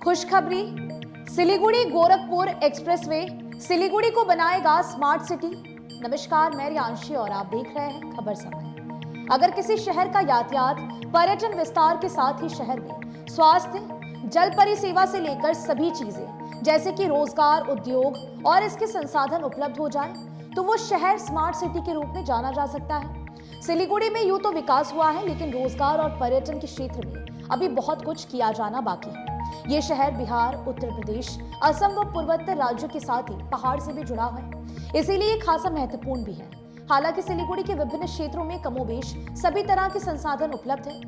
खुशखबरी, सिलीगुड़ी गोरखपुर एक्सप्रेसवे सिलीगुड़ी को बनाएगा स्मार्ट सिटी। नमस्कार, मैं रियांशी और आप देख रहे हैं खबर समय। अगर किसी शहर का यातायात पर्यटन विस्तार के साथ ही शहर में स्वास्थ्य, जल परिसेवा से लेकर सभी चीजें जैसे कि रोजगार, उद्योग और इसके संसाधन उपलब्ध हो जाए तो वो शहर स्मार्ट सिटी के रूप में जाना जा सकता है। सिलीगुड़ी में यूं तो विकास हुआ है, लेकिन रोजगार और पर्यटन के क्षेत्र में अभी बहुत कुछ किया जाना बाकी है। ये शहर बिहार, उत्तर प्रदेश, असम व पूर्वोत्तर राज्यों के साथ ही पहाड़ से भी जुड़ा है, इसीलिए ये खासा महत्वपूर्ण भी है। हालांकि सिलीगुड़ी के विभिन्न क्षेत्रों में कमोबेश सभी तरह के संसाधन उपलब्ध है।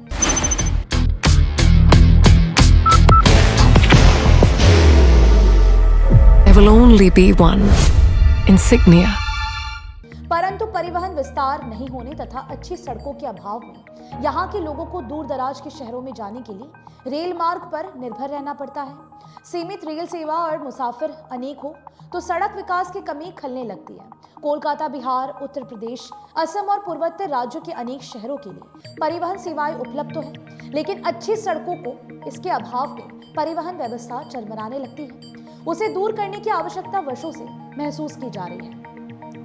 There will only be one insignia. परंतु परिवहन विस्तार नहीं होने तथा अच्छी सड़कों के अभाव में यहाँ के लोगों को दूर दराज के शहरों में जाने के लिए रेल मार्ग पर निर्भर रहना पड़ता है। सीमित रेल सेवा और मुसाफिर अनेक हो तो सड़क विकास की कमी खलने लगती है। कोलकाता, बिहार, उत्तर प्रदेश, असम और पूर्वोत्तर राज्यों के अनेक शहरों के लिए परिवहन सेवाएं उपलब्ध तो है, लेकिन अच्छी सड़कों को इसके अभाव में परिवहन व्यवस्था चरमराने लगती है। उसे दूर करने की आवश्यकता वर्षों से महसूस की जा रही है।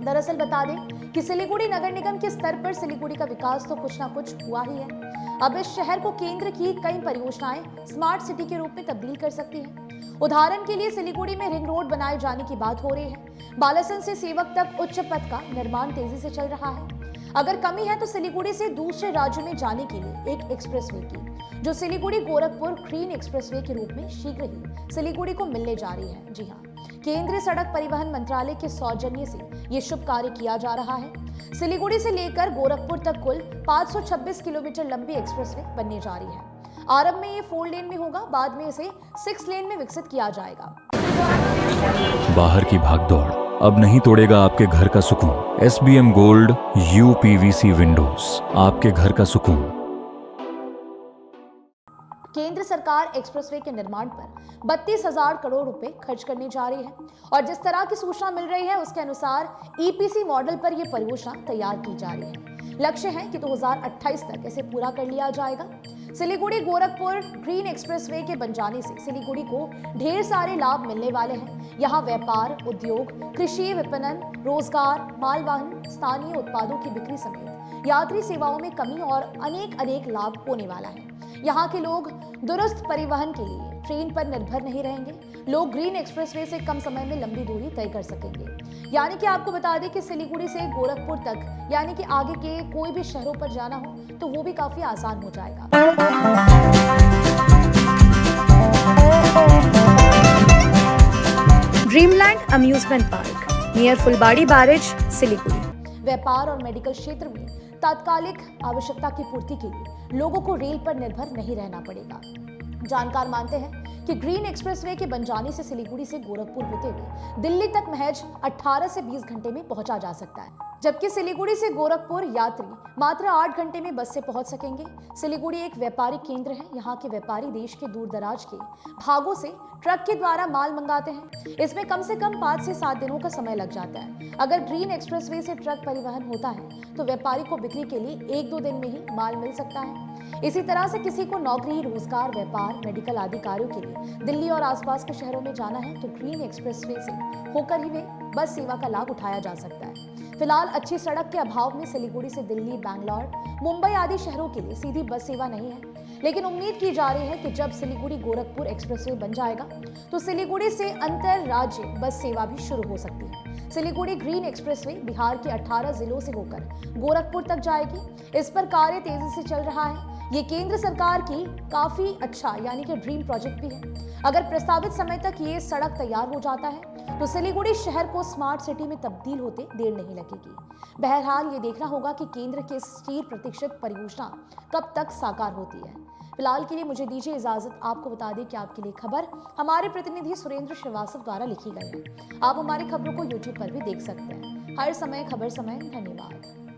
दरअसल बता दें कि सिलीगुड़ी नगर निगम के स्तर पर सिलीगुड़ी का विकास तो कुछ ना कुछ हुआ ही है। अब इस शहर को केंद्र की कई परियोजनाएं स्मार्ट सिटी के रूप में तब्दील कर सकती है। उदाहरण के लिए सिलीगुड़ी में रिंग रोड बनाए जाने की बात हो रही है। बालासन से सेवक तक उच्च पथ का निर्माण तेजी से चल रहा है। अगर कमी है तो सिलीगुड़ी से दूसरे राज्यों में जाने के लिए एक एक्सप्रेसवे की, जो सिलीगुड़ी गोरखपुर ग्रीन एक्सप्रेसवे के रूप में शीघ्र ही सिलीगुड़ी को मिलने जा रही है। जी हाँ, केंद्रीय सड़क परिवहन मंत्रालय के सौजन्य से ये शुभ कार्य किया जा रहा है। सिलीगुड़ी से लेकर गोरखपुर तक कुल 526 किलोमीटर लंबी एक्सप्रेसवे बनने जा रही है। आरंभ में ये 4 लेन में होगा, बाद में इसे 6 लेन में विकसित किया जाएगा। बाहर की भागदौड़ अब नहीं तोड़ेगा आपके घर का सुकून। SBM गोल्ड UPVC विंडोज, आपके घर का सुकून। केंद्र सरकार एक्सप्रेसवे के निर्माण पर 32,000 करोड़ रुपए खर्च करने जा रही है और जिस तरह की सूचना मिल रही है उसके अनुसार EPC मॉडल पर यह परियोजना तैयार की जा रही है। लक्ष्य है कि 2028 तक इसे पूरा कर लिया जाएगा। सिलीगुड़ी गोरखपुर ग्रीन एक्सप्रेसवे के बन जाने से सिलीगुड़ी को ढेर सारे लाभ मिलने वाले हैं। यहाँ व्यापार, उद्योग, कृषि, विपणन, रोजगार, मालवाहन, स्थानीय उत्पादों की बिक्री समेत यात्री सेवाओं में कमी और अनेक लाभ होने वाला है। यहाँ के लोग दुरुस्त परिवहन के लिए ट्रेन पर निर्भर नहीं रहेंगे। लोग ग्रीन एक्सप्रेसवे से कम समय में लंबी दूरी तय कर सकेंगे। यानी कि आपको बता दें कि सिलीगुड़ी से गोरखपुर तक यानी कि आगे के कोई भी शहरों पर जाना हो तो वो भी काफी आसान हो जाएगा। ड्रीमलैंड अम्यूजमेंट पार्क नियर फुलबाड़ी बैरेज, सिलीगुड़ी। व्यापार और मेडिकल क्षेत्र में तात्कालिक आवश्यकता की पूर्ति के लिए लोगों को रेल पर निर्भर नहीं रहना पड़ेगा। जानकार मानते हैं कि ग्रीन एक्सप्रेसवे के बन जाने से सिलीगुड़ी से गोरखपुर होते हुए दिल्ली तक महज 18 से 20 घंटे में पहुंचा जा सकता है, जबकि सिलीगुड़ी से गोरखपुर यात्री मात्र 8 घंटे में बस से पहुंच सकेंगे। सिलीगुड़ी एक व्यापारिक केंद्र है। यहाँ के व्यापारी देश के दूर दराज के भागों से ट्रक के द्वारा माल मंगाते हैं। इसमें कम से कम 5 से 7 दिनों का समय लग जाता है। अगर ग्रीन एक्सप्रेसवे से ट्रक परिवहन होता है तो व्यापारी को बिक्री के लिए 1-2 दिन में ही माल मिल सकता है। इसी तरह से किसी को नौकरी, रोजगार, व्यापार, मेडिकल आदि कार्यों के लिए दिल्ली और आसपास के शहरों में जाना है तो ग्रीन एक्सप्रेसवे से होकर ही वे बस सेवा का लाभ उठाया जा सकता है। फिलहाल अच्छी सड़क के अभाव में सिलीगुड़ी से दिल्ली, बैंगलोर, मुंबई आदि शहरों के लिए सीधी बस सेवा नहीं है, लेकिन उम्मीद की जा रही है कि जब सिलीगुड़ी गोरखपुर एक्सप्रेसवे बन जाएगा तो सिलीगुड़ी से अंतर राज्य बस सेवा भी शुरू हो सकती है। सिलीगुड़ी ग्रीन एक्सप्रेसवे बिहार के 18 जिलों से होकर गोरखपुर तक जाएगी। इस पर कार्य तेजी से चल रहा है। ये केंद्र सरकार की काफी अच्छा यानी कि ड्रीम प्रोजेक्ट भी है। अगर प्रस्तावित समय तक ये सड़क तैयार हो जाता है तो सिलीगुड़ी शहर को स्मार्ट सिटी में तब्दील होते देर नहीं लगेगी। बहरहाल ये देखना होगा कि केंद्र की इस 100% परियोजना कब तक साकार होती है। फिलहाल के लिए मुझे दीजिए इजाजत। आपको बता दें कि आपके लिए खबर हमारे प्रतिनिधि सुरेंद्र श्रीवास्तव द्वारा लिखी गई है। आप हमारी खबरों को YouTube पर भी देख सकते हैं। हर समय खबर समय। धन्यवाद।